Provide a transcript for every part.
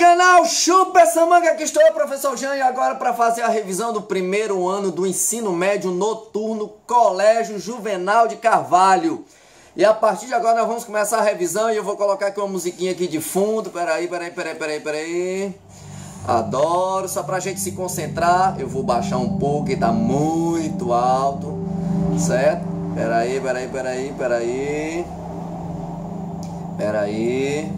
canal Chupa essa manga, aqui estou eu, professor Jean, e agora para fazer a revisão do primeiro ano do ensino médio noturno Colégio Juvenal de Carvalho. E a partir de agora nós vamos começar a revisão e eu vou colocar aqui uma musiquinha aqui de fundo. Peraí. Adoro, só pra gente se concentrar. Eu vou baixar um pouco, que tá muito alto, certo? Peraí.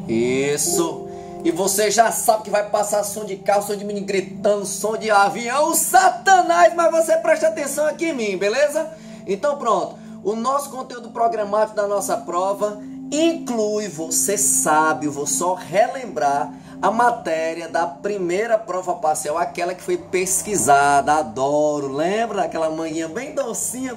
Isso. E você já sabe que vai passar som de carro, som de menino gritando, som de avião, satanás, mas você presta atenção aqui em mim, beleza? Então pronto, o nosso conteúdo programático da nossa prova inclui, você sabe, eu vou só relembrar a matéria da primeira prova parcial, aquela que foi pesquisada, adoro, lembra daquela manhã bem docinha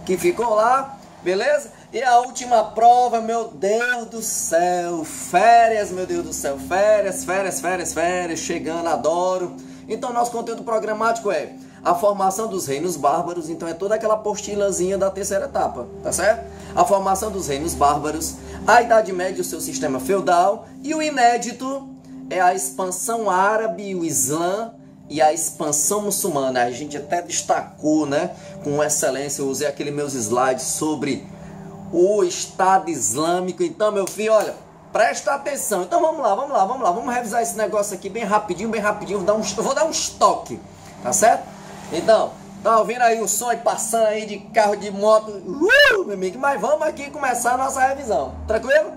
que ficou lá, beleza? E a última prova, meu Deus do céu, férias, meu Deus do céu, férias, chegando, adoro. Então nosso conteúdo programático é a formação dos reinos bárbaros, então é toda aquela apostilazinha da terceira etapa, tá certo? A formação dos reinos bárbaros, a Idade Média e o seu sistema feudal, e o inédito é a expansão árabe e o Islã, e a expansão muçulmana. A gente até destacou, né, com excelência, eu usei aqueles meus slides sobre o Estado Islâmico. Então, meu filho, olha, presta atenção. Então vamos lá, vamos revisar esse negócio aqui bem rapidinho, eu vou dar um estoque, tá certo? Então, tá ouvindo aí o som aí passando aí de carro, de moto, meu amigo, mas vamos aqui começar a nossa revisão, tranquilo?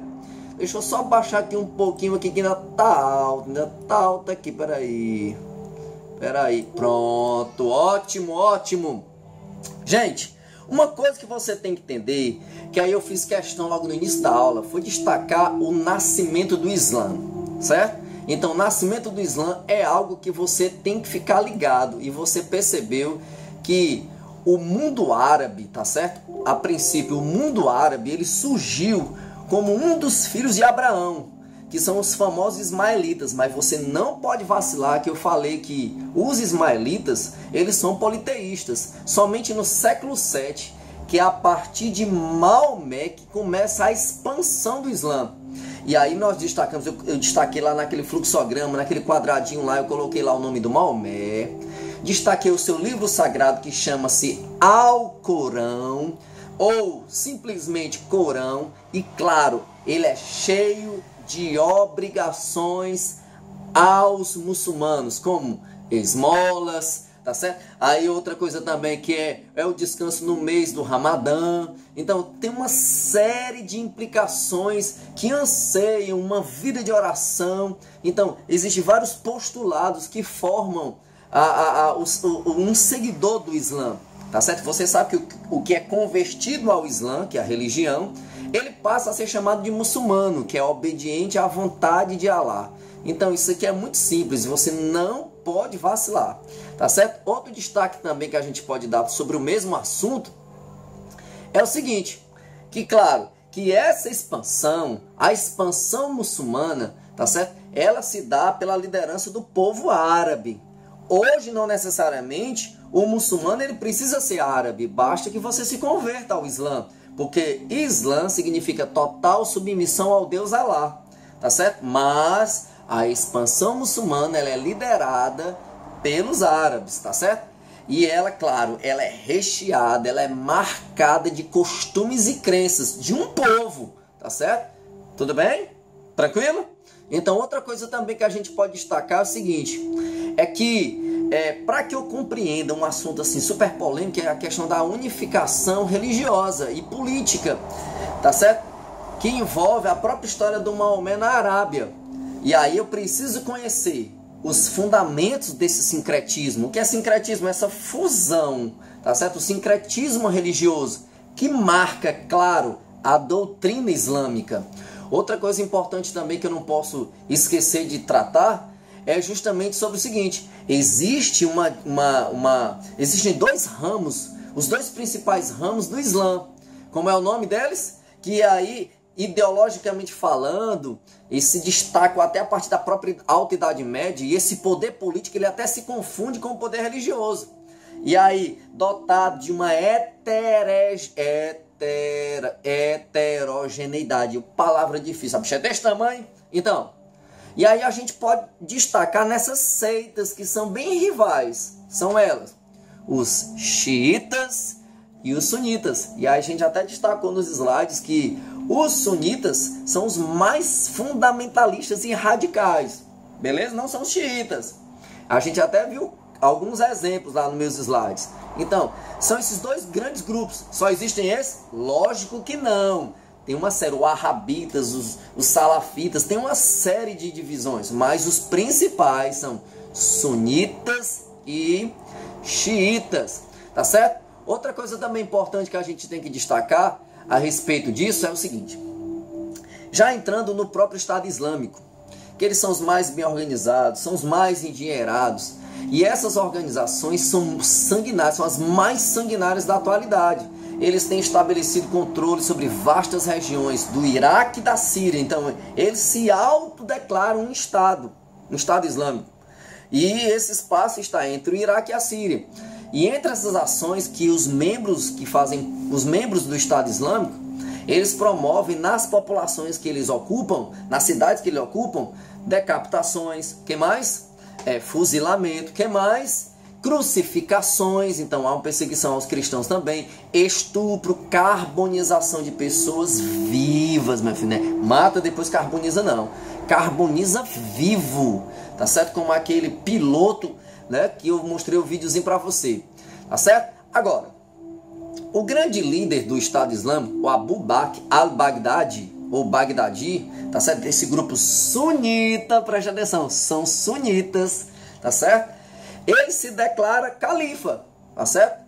Deixa eu só baixar aqui um pouquinho aqui, que ainda tá alto aqui, peraí, pronto, ótimo. Gente, uma coisa que você tem que entender, que aí eu fiz questão logo no início da aula, foi destacar o nascimento do Islã, certo? Então, o nascimento do Islã é algo que você tem que ficar ligado, e você percebeu que o mundo árabe, tá certo? A princípio, o mundo árabe, ele surgiu como um dos filhos de Abraão, que são os famosos ismaelitas, mas você não pode vacilar que eu falei que os ismaelitas, eles são politeístas. Somente no século VII, que é a partir de Maomé, que começa a expansão do Islã. E aí nós destacamos, eu destaquei lá naquele fluxograma, naquele quadradinho lá, eu coloquei lá o nome do Maomé, destaquei o seu livro sagrado que chama-se Alcorão, ou simplesmente Corão, e claro, ele é cheio de obrigações aos muçulmanos, como esmolas, tá certo? Aí outra coisa também que é o descanso no mês do Ramadã. Então tem uma série de implicações que anseiam uma vida de oração. Então existem vários postulados que formam um seguidor do Islã, tá certo? Você sabe que o que é convertido ao Islã, que é a religião, ele passa a ser chamado de muçulmano, que é obediente à vontade de Alá. Então isso aqui é muito simples, você não pode vacilar, tá certo? Outro destaque também que a gente pode dar sobre o mesmo assunto é o seguinte, que claro, que essa expansão, a expansão muçulmana, tá certo? Ela se dá pela liderança do povo árabe. Hoje não necessariamente o muçulmano ele precisa ser árabe, basta que você se converta ao Islã, porque Islã significa total submissão ao Deus Alá, tá certo? Mas a expansão muçulmana ela é liderada pelos árabes, tá certo? E ela, claro, ela é recheada, ela é marcada de costumes e crenças de um povo, tá certo? Tudo bem? Tranquilo? Então outra coisa também que a gente pode destacar é o seguinte, é que para que eu compreenda um assunto assim super polêmico, é a questão da unificação religiosa e política, tá certo? Que envolve a própria história do Maomé na Arábia. E aí eu preciso conhecer os fundamentos desse sincretismo. O que é sincretismo? Essa fusão, tá certo? O sincretismo religioso que marca, claro, a doutrina islâmica. Outra coisa importante também que eu não posso esquecer de tratar é justamente sobre o seguinte, existem dois ramos, os dois principais ramos do Islã. Como é o nome deles? Que aí, ideologicamente falando, eles se destacam até a partir da própria Alta Idade Média, e esse poder político ele até se confunde com o poder religioso. E aí, dotado de uma heterogeneidade, palavra difícil, a bicha é desse tamanho. Então, E aí a gente pode destacar nessas seitas que são bem rivais. São elas, os xiitas e os sunitas. E aí a gente até destacou nos slides que os sunitas são os mais fundamentalistas e radicais. Beleza? Não são os xiitas. A gente até viu alguns exemplos lá nos meus slides. Então, são esses dois grandes grupos. Só existem esses? Lógico que não. Tem uma série, os wahhabitas, os salafitas, tem uma série de divisões. Mas os principais são sunitas e xiitas. Tá certo? Outra coisa também importante que a gente tem que destacar a respeito disso é o seguinte. Já entrando no próprio Estado Islâmico, que eles são os mais bem organizados, são os mais endinheirados. E essas organizações são sanguinárias, são as mais sanguinárias da atualidade. Eles têm estabelecido controle sobre vastas regiões do Iraque e da Síria. Então, eles se autodeclaram um Estado Islâmico. E esse espaço está entre o Iraque e a Síria. E entre essas ações que os membros do Estado Islâmico, eles promovem nas populações que eles ocupam, nas cidades que eles ocupam, decapitações, que mais? Fuzilamento, que mais? Crucificações, então há uma perseguição aos cristãos também, estupro, carbonização de pessoas vivas, meu filho, né? Mata, depois carboniza não, carboniza vivo, tá certo? Como aquele piloto, né, que eu mostrei o videozinho para você, tá certo? Agora, o grande líder do Estado Islâmico, o Abu Bakr al-Baghdadi, ou Bagdadi, tá certo? Esse grupo sunita, preste atenção, são sunitas, tá certo? Ele se declara califa, tá certo?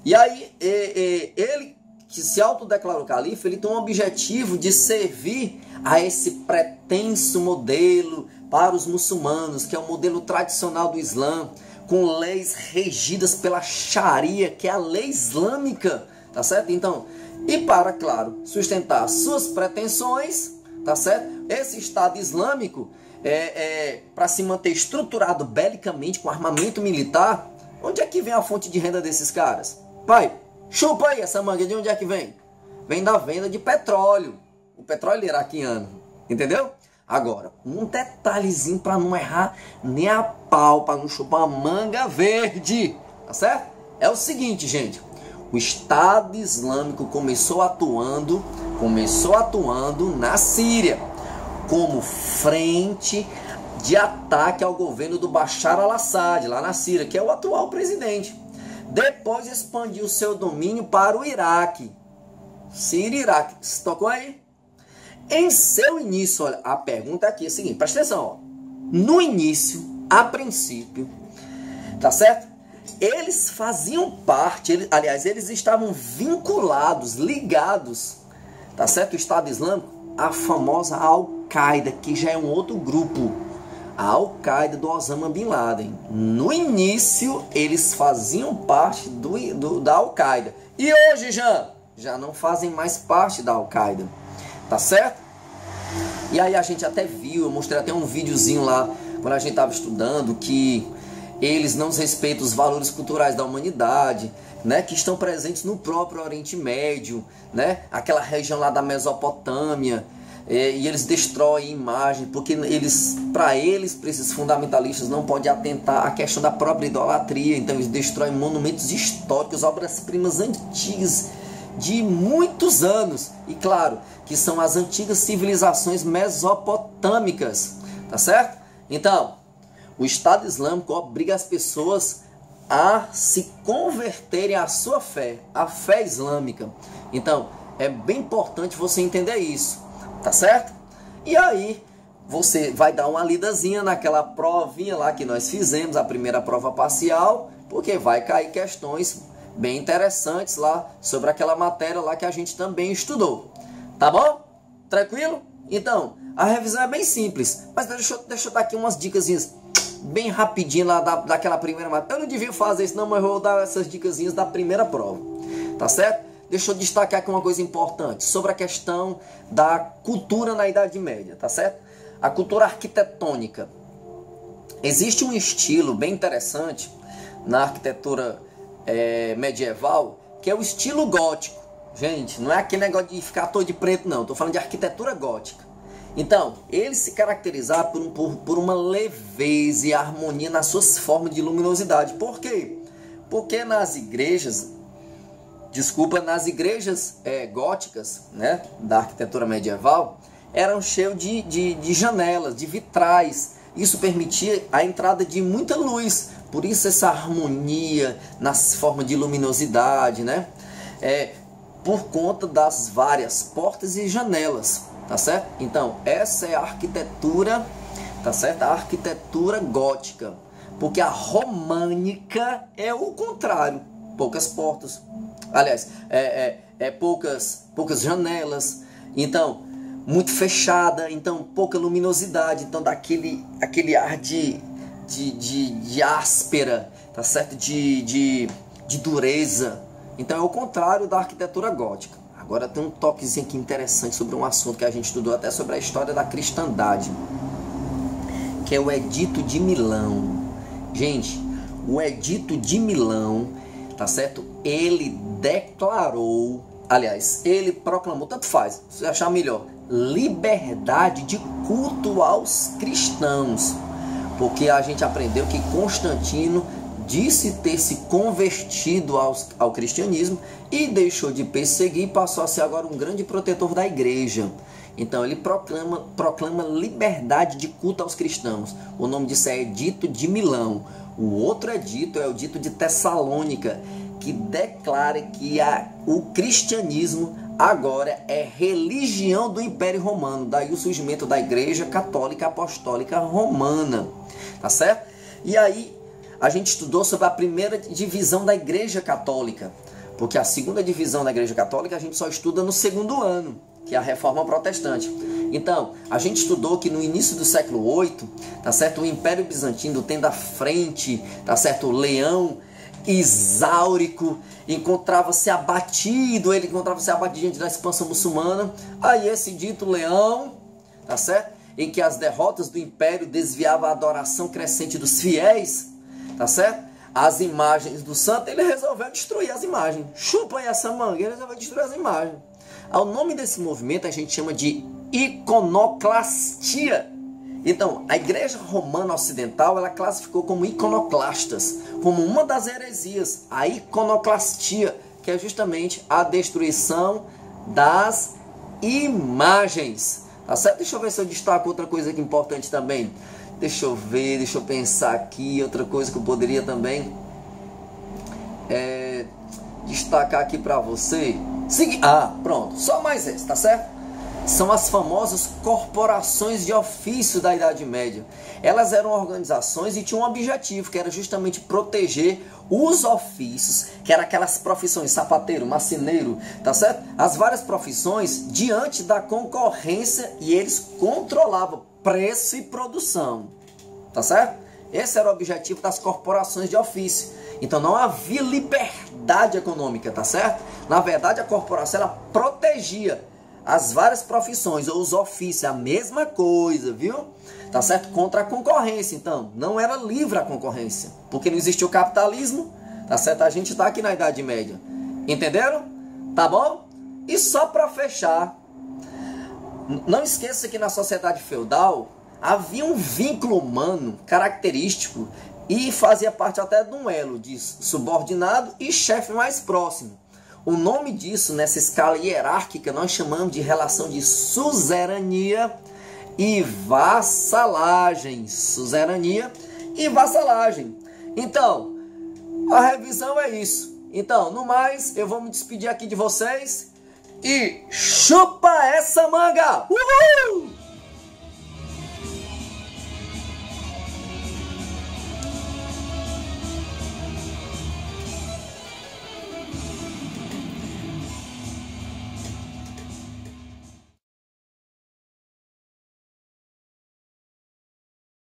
E aí, ele que se autodeclarou califa, ele tem um objetivo de servir a esse pretenso modelo para os muçulmanos, que é o modelo tradicional do Islã, com leis regidas pela Sharia, que é a lei islâmica, tá certo? Então, e para, claro, sustentar suas pretensões, tá certo? Esse Estado Islâmico, para se manter estruturado belicamente com armamento militar, onde é que vem a fonte de renda desses caras? Pai, chupa aí essa manga, de onde é que vem? Vem da venda de petróleo, o petróleo iraquiano, entendeu? Agora, um detalhezinho para não errar nem a pau, para não chupar uma manga verde, tá certo? É o seguinte, gente, o Estado Islâmico começou atuando na Síria, como frente de ataque ao governo do Bashar al-Assad, lá na Síria, que é o atual presidente. Depois expandiu seu domínio para o Iraque. Síria e Iraque. Se tocou aí? Em seu início, olha, a pergunta aqui é a seguinte, presta atenção, ó. No início, a princípio, tá certo? Eles faziam parte, eles estavam vinculados, ligados, tá certo? O Estado Islâmico, a famosa Al-Qaeda, que já é um outro grupo, a Al-Qaeda do Osama Bin Laden. No início, eles faziam parte da Al-Qaeda. E hoje, já não fazem mais parte da Al-Qaeda, tá certo? E aí a gente até viu, eu mostrei até um videozinho lá, quando a gente estava estudando, que eles não respeitam os valores culturais da humanidade, né, que estão presentes no próprio Oriente Médio, né, aquela região lá da Mesopotâmia, e eles destroem imagem, porque para esses fundamentalistas, não pode atentar à questão da própria idolatria, então eles destroem monumentos históricos, obras-primas antigas, de muitos anos, e claro, que são as antigas civilizações mesopotâmicas, tá certo? Então, o Estado Islâmico obriga as pessoas a se converterem à sua fé, à fé islâmica. Então, é bem importante você entender isso, tá certo? E aí, você vai dar uma lidazinha naquela provinha lá que nós fizemos, a primeira prova parcial, porque vai cair questões bem interessantes lá sobre aquela matéria lá que a gente também estudou. Tá bom? Tranquilo? Então, a revisão é bem simples, mas deixa eu dar aqui umas dicasinhas bem rapidinho lá daquela primeira matéria. Eu não devia fazer isso não, mas eu vou dar essas dicasinhas da primeira prova. Tá certo? Deixa eu destacar aqui uma coisa importante sobre a questão da cultura na Idade Média, tá certo? A cultura arquitetônica. Existe um estilo bem interessante na arquitetura medieval, que é o estilo gótico. Gente, não é aquele negócio de ficar todo de preto, não. Estou falando de arquitetura gótica. Então, ele se caracterizava por uma leveza e harmonia nas suas formas de luminosidade. Por quê? Porque nas igrejas góticas, né, da arquitetura medieval, eram cheios de janelas, de vitrais. Isso permitia a entrada de muita luz. Por isso essa harmonia nas formas de luminosidade, né? Por conta das várias portas e janelas, tá certo? Então, essa é a arquitetura, tá certo? A arquitetura gótica. Porque a românica é o contrário. Poucas portas. Aliás, poucas janelas. Então, muito fechada. Então, pouca luminosidade. Então, dá aquele ar de áspera, tá certo? De dureza. Então, é o contrário da arquitetura gótica. Agora, tem um toquezinho aqui interessante sobre um assunto que a gente estudou até sobre a história da cristandade, que é o Edito de Milão. Gente, o Edito de Milão, tá certo? Ele declarou, aliás, ele proclamou, tanto faz, se você achar melhor, liberdade de culto aos cristãos. Porque a gente aprendeu que Constantino disse ter se convertido ao cristianismo e deixou de perseguir e passou a ser agora um grande protetor da igreja. Então ele proclama liberdade de culto aos cristãos. O nome disso é Edito de Milão. O outro edito é o Edito de Tessalônica, que declara que o cristianismo agora é religião do Império Romano. Daí o surgimento da Igreja Católica Apostólica Romana. Tá certo? E aí a gente estudou sobre a primeira divisão da Igreja Católica. Porque a segunda divisão da Igreja Católica a gente só estuda no segundo ano, que é a Reforma Protestante. Então, a gente estudou que no início do século VIII, tá certo? O Império Bizantino tendo à frente, tá certo? O Leão Exáurico encontrava-se abatido diante da expansão muçulmana. Aí esse dito Leão, tá certo? Em que as derrotas do Império desviavam a adoração crescente dos fiéis, tá certo? As imagens do santo, ele resolveu destruir as imagens. Chupa aí essa manga, ele resolveu destruir as imagens. O nome desse movimento a gente chama de iconoclastia. Então, a Igreja Romana Ocidental, ela classificou como iconoclastas, como uma das heresias, a iconoclastia, que é justamente a destruição das imagens. Tá certo? Deixa eu ver se eu destaco outra coisa aqui importante também. Deixa eu ver, deixa eu pensar aqui, outra coisa que eu poderia também destacar aqui para você. Pronto, só mais esse, tá certo? São as famosas corporações de ofício da Idade Média. Elas eram organizações e tinham um objetivo, que era justamente proteger os ofícios, que eram aquelas profissões, sapateiro, marceneiro, tá certo? As várias profissões diante da concorrência, e eles controlavam preço e produção, tá certo? Esse era o objetivo das corporações de ofício. Então não havia liberdade econômica, tá certo? Na verdade, a corporação ela protegia as várias profissões ou os ofícios, a mesma coisa, viu? Tá certo? Contra a concorrência. Então, não era livre a concorrência, porque não existia o capitalismo, tá certo? A gente está aqui na Idade Média. Entenderam? Tá bom? E só para fechar, não esqueça que na sociedade feudal havia um vínculo humano característico e fazia parte até de um elo de subordinado e chefe mais próximo. O nome disso, nessa escala hierárquica, nós chamamos de relação de suzerania e vassalagem. Suzerania e vassalagem. Então, a revisão é isso. Então, no mais, eu vou me despedir aqui de vocês e chupa essa manga! Uhul!